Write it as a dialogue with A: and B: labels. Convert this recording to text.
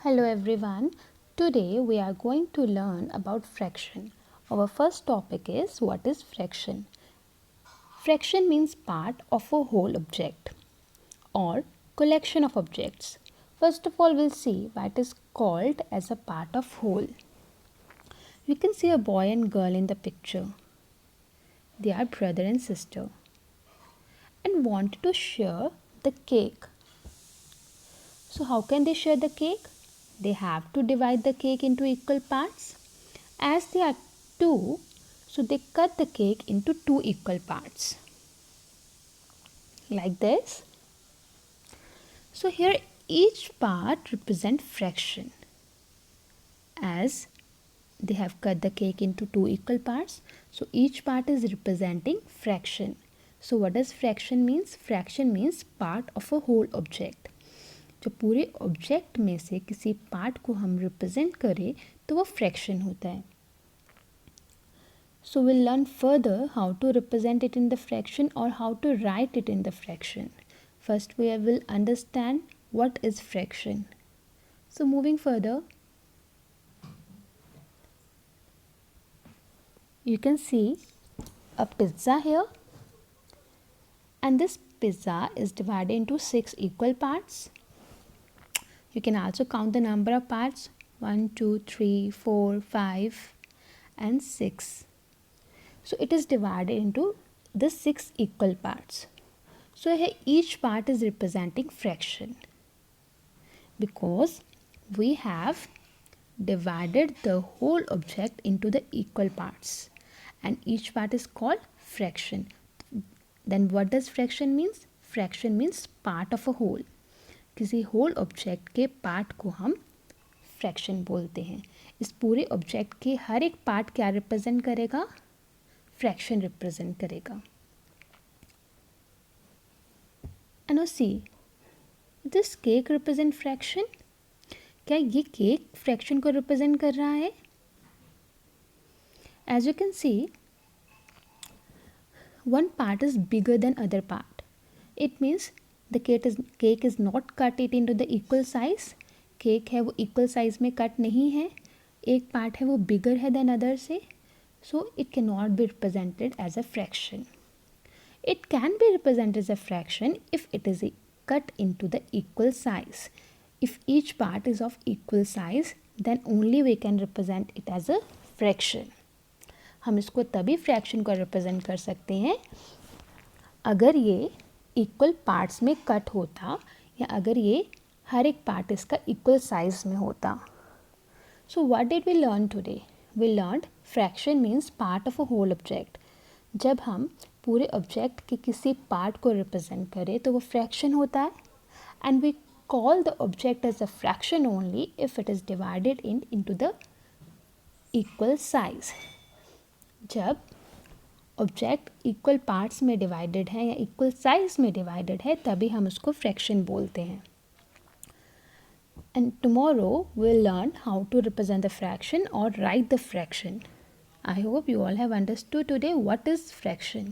A: Hello everyone. Today we are going to learn about fraction. Our first topic is what is fraction. Fraction means part of a whole object or collection of objects. First of all, we'll see what is called as a part of whole. You can see a boy and girl in the picture. They are brother and sister and want to share the cake. So how can they share the cake? They have to divide the cake into equal parts. As they are two, so they cut the cake into two equal parts. Like this. So here each part represents fraction. As they have cut the cake into two equal parts, so each part is representing fraction. So what does fraction means? Fraction means part of a whole object. जो पूरे object में से किसी part को हम represent करें तो वो फ्रैक्शन होता है. So we'll learn further how to represent it in the fraction or how to write it in the fraction. First we will understand what is fraction. So moving further, you can see a pizza here, and this pizza is divided into 6 equal parts. You can also count the number of parts 1, 2, 3, 4, 5 and 6. So it is divided into the 6 equal parts. So here each part is representing fraction because we have divided the whole object into the equal parts and each part is called fraction. Then what does fraction means? Fraction means part of a whole. किसी whole object के part को हम fraction बोलते हैं. इस पूरे object के हर एक पार्ट क्या रिप्रेजेंट करेगा? फ्रैक्शन रिप्रेजेंट करेगा. And now see, this cake represent fraction. क्या ये केक फ्रैक्शन को रिप्रेजेंट कर रहा है? As you can see, one part is bigger than other part. It means the cake is not cut it into the equal size. Cake है वो equal size में cut नहीं है. एक part है वो bigger है than other से. So it cannot be represented as a fraction. It can be represented as a fraction if it is cut into the equal size. If each part is of equal size, then only we can represent it as a fraction. हम इसको तभी fraction को represent कर सकते हैं अगर ये equal parts में कट होता या अगर ये हर एक पार्ट इसका इक्वल साइज में होता. So what did we learn today? We learn fraction means part of a whole object. जब हम पूरे ऑब्जेक्ट के किसी पार्ट को रिप्रेजेंट करें तो वो फ्रैक्शन होता है. And we call the object as a fraction only if it is divided into the equal size. जब ऑब्जेक्ट इक्वल पार्ट्स में डिवाइडेड है या इक्वल साइज में डिवाइडेड है तभी हम उसको फ्रैक्शन बोलते हैं. And tomorrow we'll learn how to represent the fraction or write the fraction. I hope you all have understood today what is fraction.